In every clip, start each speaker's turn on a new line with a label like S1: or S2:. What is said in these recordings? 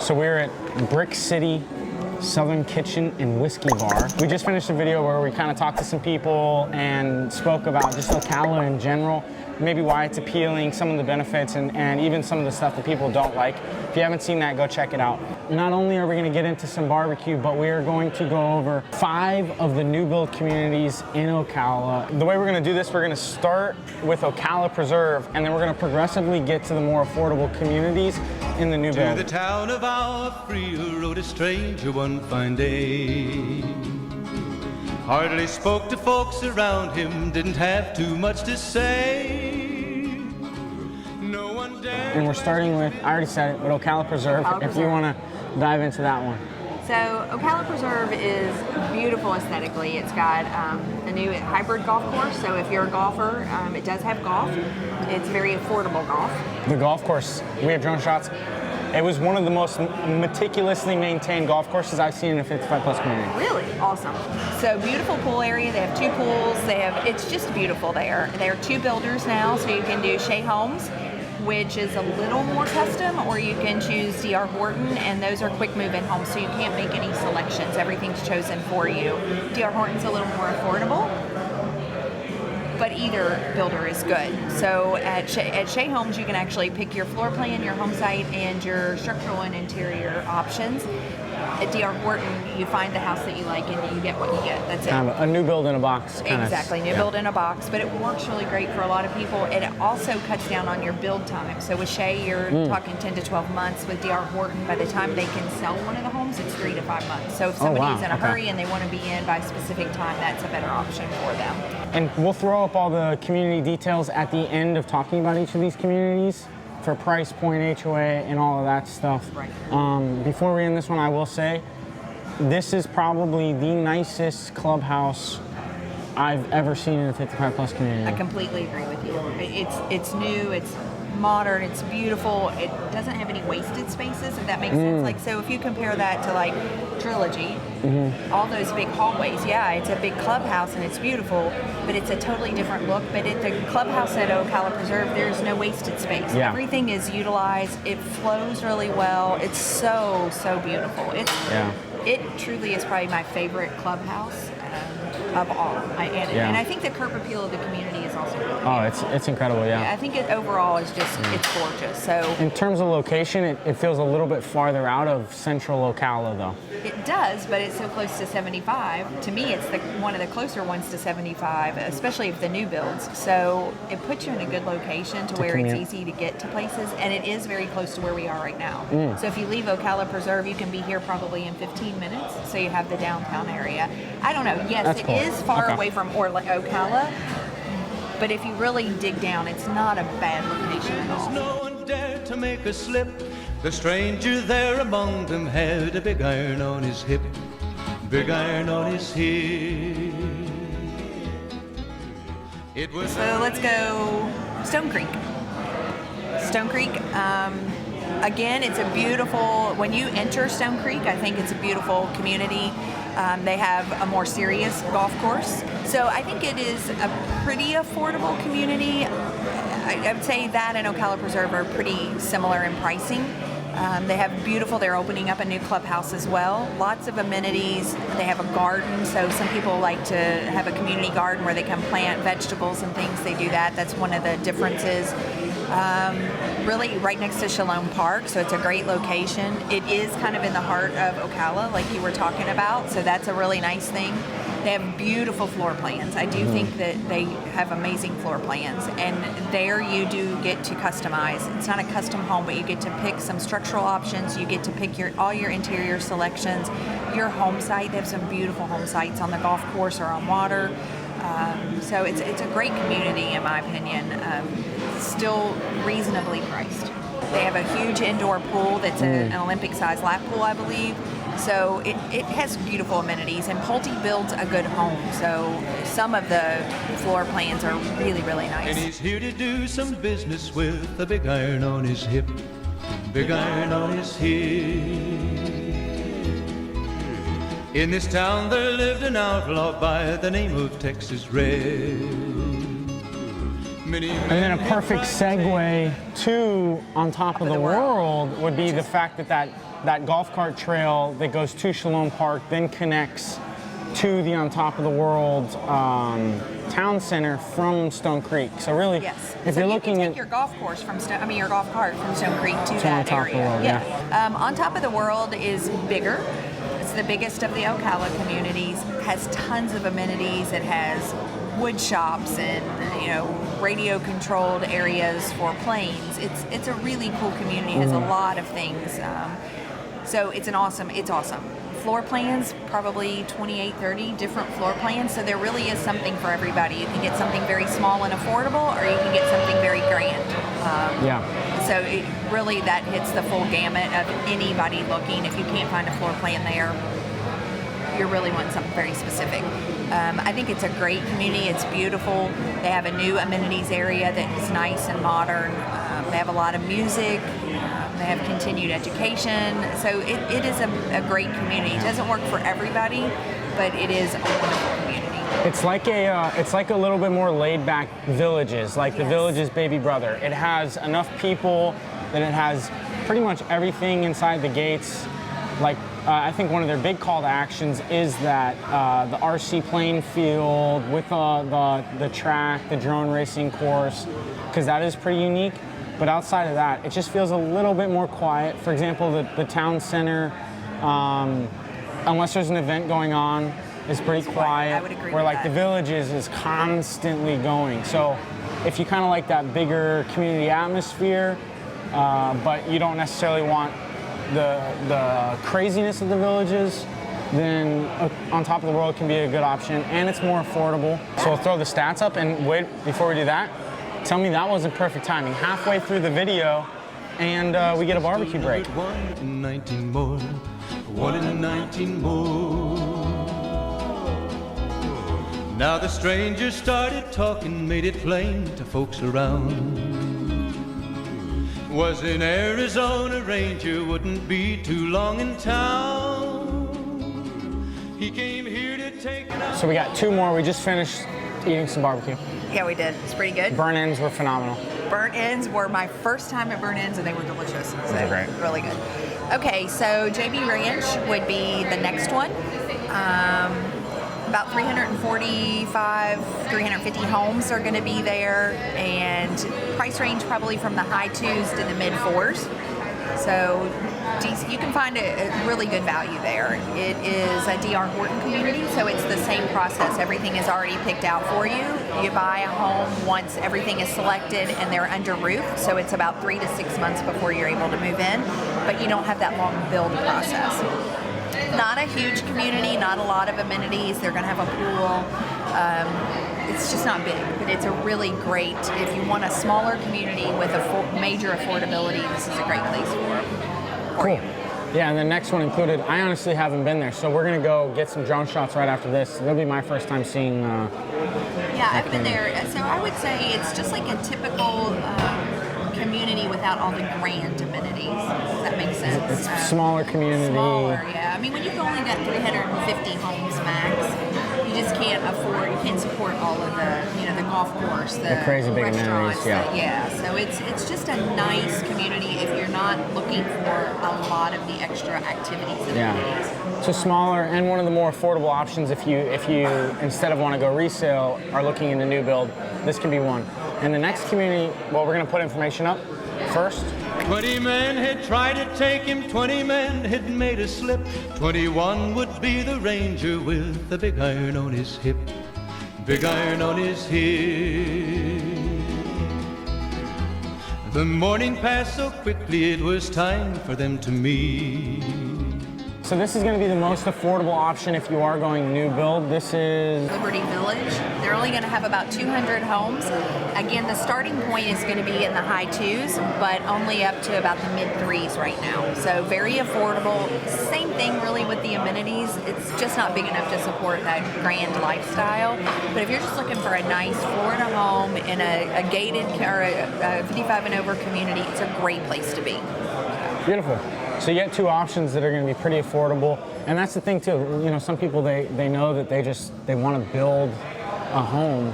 S1: So we're at Brick City Southern Kitchen and Whiskey Bar. We just finished a video where we kind of talked to some people and spoke about just Ocala in general, maybe why it's appealing, some of the benefits, and even some of the stuff that people don't like. If you haven't seen that, go check it out. Not only are we going to get into some barbecue, but we are going to go over 5 of the new build communities in Ocala. The way we're going to do this, we're going to start with Ocala Preserve, and then we're going to progressively get to the more affordable communities in the new build.
S2: To the town of our free rode a stranger one fine day. Hardly spoke to folks around him, didn't have too much to say. No one dared.
S1: And we're starting with, I already said it, but Ocala Preserve, if you want to dive into that one.
S3: So Ocala Preserve is beautiful aesthetically. It's got a new hybrid golf course, so if you're a golfer, it does have golf. It's very affordable golf.
S1: The golf course, we have drone shots. It was one of the most meticulously maintained golf courses I've seen in a 55 plus community.
S3: Really? Awesome. So beautiful pool area. They have 2 pools. It's just beautiful there. There are 2 builders now, so you can do Shea Homes, which is a little more custom, or you can choose D.R. Horton, and those are quick move-in homes, so you can't make any selections. Everything's chosen for you. D.R. Horton's a little more affordable, but either builder is good. So at Shea Homes, you can actually pick your floor plan, your home site, and your structural and interior options. At D.R. Horton, you find the house that you like and you get what you get. That's it.
S1: Kind of a new build in a box.
S3: Exactly, new build in a box, but it works really great for a lot of people. And it also cuts down on your build time. So with Shea, you're talking 10 to 12 months. With D.R. Horton, by the time they can sell one of the homes, it's 3 to 5 months. So if somebody's in a hurry and they want to be in by a specific time, that's a better option for them. And
S1: we'll throw up all the community details at the end of talking about each of these communities for price point, HOA, and all of that stuff.
S3: Right.
S1: Before we end this one, I will say, this is probably the nicest clubhouse I've ever seen in a 55 plus community.
S3: I completely agree with you. It's new, it's modern, it's beautiful. It doesn't have any wasted spaces, if that makes sense. Like, so if you compare that to like Trilogy, all those big hallways, yeah, it's a big clubhouse and it's beautiful, but it's a totally different look. But at the clubhouse at Ocala Preserve, there's no wasted space.
S1: Yeah.
S3: Everything is utilized. It flows really well. It's so beautiful. It truly is probably my favorite clubhouse of all. And I think the curb appeal of the community is also really good.
S1: It's incredible, yeah.
S3: I think it overall is just, it's gorgeous. So
S1: in terms of location, it feels a little bit farther out of central Ocala, though.
S3: it does, but it's so close to 75. To me, it's one of the closer ones to 75, especially of the new builds. So it puts you in a good location to where it's easy to get to places, and it is very close to where we are right now. So if you leave Ocala Preserve, you can be here probably in 15 minutes, so you have the downtown area. I don't know, yes, it is far away from Ocala, but if you really dig down, it's not a bad location at all.
S2: No one dared to make a slip. The stranger there among them had a big iron on his hip, big iron on his hip.
S3: So let's go Stone Creek. Stone Creek, again, it's a beautiful, when you enter Stone Creek, I think it's a beautiful community. They have a more serious golf course. So I think it is a pretty affordable community. I would say that and Ocala Preserve are pretty similar in pricing. They're opening up a new clubhouse as well. Lots of amenities. They have a garden, so some people like to have a community garden where they can plant vegetables and things. They do that. That's one of the differences. Really right next to Shalom Park, so it's a great location. It is kind of in the heart of Ocala, like you were talking about, so that's a really nice thing. They have beautiful floor plans. I do think that they have amazing floor plans, and there you do get to customize. It's not a custom home, but you get to pick some structural options. You get to pick all your interior selections. Your home site, they have some beautiful home sites on the golf course or on water. So it's a great community in my opinion. Still reasonably priced. They have a huge indoor pool that's an Olympic-sized lap pool, I believe. So it has beautiful amenities, and Pulte builds a good home. So some of the floor plans are really, really nice.
S2: And he's here to do some business with a big iron on his hip, big iron on his hip. In this town there lived an outlaw by the name of Texas Red.
S1: And then a perfect segue to On Top of the World would be the fact that that golf cart trail that goes to Shalom Park, then connects to the On Top of the World town center from Stone Creek. So really,
S3: Yes.
S1: if
S3: so
S1: you're
S3: you
S1: looking
S3: can
S1: at
S3: take your golf course from your golf cart from Stone Creek to
S1: On
S3: that
S1: Top of the
S3: area.
S1: World, yeah.
S3: On Top of the World is bigger. It's the biggest of the Ocala communities. Has tons of amenities. It has wood shops and radio controlled areas for planes. It's a really cool community. It has a lot of things. So it's awesome. Floor plans, probably 28, 30 different floor plans. So there really is something for everybody. You can get something very small and affordable, or you can get something very grand. So it really, that hits the full gamut of anybody looking. If you can't find a floor plan there, you really want something very specific. I think it's a great community. It's beautiful. They have a new amenities area that is nice and modern. They have a lot of music. They have continued education. So it is a great community. It doesn't work for everybody, but it is a wonderful community.
S1: it's like a little bit more laid back Villages, like the
S3: Yes.
S1: Villages baby brother. It has enough people that it has pretty much everything inside the gates. Like I think one of their big call to actions is that the RC playing field with the track, the drone racing course, because that is pretty unique. But outside of that, it just feels a little bit more quiet. For example, the town center, unless there's an event going on, is pretty quiet.
S3: I would agree
S1: where
S3: with
S1: like the
S3: that.
S1: Villages is constantly going. So if you kind of like that bigger community atmosphere, but you don't necessarily want the craziness of the Villages, then On Top of the World can be a good option, and it's more affordable. So we'll throw the stats up, and wait, before we do that, tell me that wasn't perfect timing. Halfway through the video, and we get a barbecue break.
S2: 1 in 19 more, 1 in 19 more. Now the stranger started talking, made it plain to folks around. Was in Arizona Ranger, wouldn't be too long in town. He came here to take it out.
S1: So we got two more. We just finished eating some barbecue.
S3: Yeah, we did. It's pretty good.
S1: Burnt ends were phenomenal.
S3: Burnt ends were my first time at burnt ends, and they were delicious. So
S1: They're great.
S3: Really good. Okay, so JB Ranch would be the next one. About 345, 350 homes are going to be there, and price range probably from the high 2s to the mid 4s. So you can find a really good value there. It is a DR Horton community, so it's the same process. Everything is already picked out for you. You buy a home once everything is selected and they're under roof, so it's about 3 to 6 months before you're able to move in, but you don't have that long build process. Not a huge community, not a lot of amenities. They're going to have a pool. It's just not big, but it's a really great, if you want a smaller community with a major affordability, this is a great place for you.
S1: Yeah, and the next one included, I honestly haven't been there, so we're going to go get some drone shots right after this. It'll be my first time seeing
S3: Yeah, I've been there. So I would say it's just like a typical community without all the grand amenities. Does that make sense?
S1: it's smaller community.
S3: Smaller, yeah. I mean, when you've only got 350 homes max, you just can't support all of the golf course, the
S1: crazy big
S3: restaurants.
S1: amenities, yeah.
S3: So it's just a nice community if you're not looking for a lot of the extra activities and amenities.
S1: Yeah. So smaller and one of the more affordable options if you instead of want to go resale are looking into new build, this can be one. And the next community, well, we're going to put information up first.
S2: 20 men had tried to take him, 20 men had made a slip. 21 would be the Ranger with the big iron on his hip. Big iron on his hip. The morning passed so quickly, it was time for them to meet.
S1: So this is going to be the most affordable option if you are going new build. This is
S3: Liberty Village. They're only going to have about 200 homes. Again, the starting point is going to be in the high 2s, but only up to about the mid 3s right now. So very affordable. Same thing really with the amenities. It's just not big enough to support that grand lifestyle. But if you're just looking for a nice Florida home in a gated or a 55 and over community, it's a great place to be.
S1: beautiful. So you get two options that are going to be pretty affordable, and that's the thing too. You know, some people they know that they want to build a home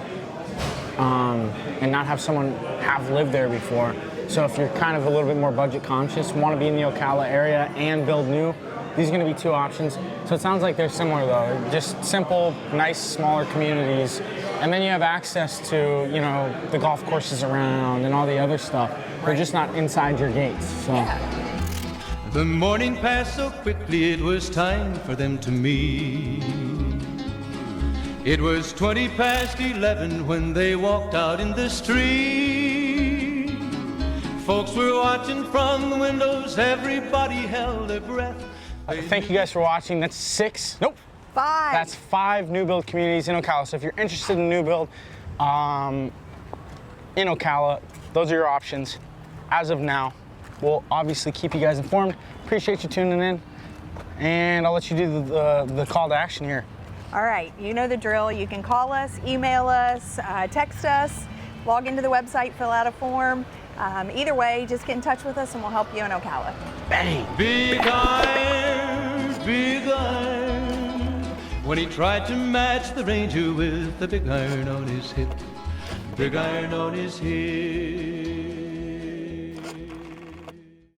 S1: and not have someone have lived there before. So if you're kind of a little bit more budget conscious, want to be in the Ocala area and build new, these are going to be two options. So it sounds like they're similar though, just simple, nice, smaller communities. And then you have access to, you know, the golf courses around and all the other stuff. They're just not inside your gates. So.
S3: Yeah.
S2: The morning passed so quickly, it was time for them to meet. It was 20 past 11 when they walked out in the street. Folks were watching from the windows, everybody held their breath.
S1: Thank you guys for watching. That's 6. Nope.
S3: 5.
S1: That's 5 new build communities in Ocala. So if you're interested in new build in Ocala, those are your options as of now. We'll obviously keep you guys informed. Appreciate you tuning in, and I'll let you do the call to action here.
S3: All right, you know the drill. You can call us, email us, text us, log into the website, fill out a form. Either way, just get in touch with us and we'll help you in Ocala.
S1: Bang!
S2: Big iron, big iron. When he tried to match the Ranger with the big iron on his hip, big iron on his hip.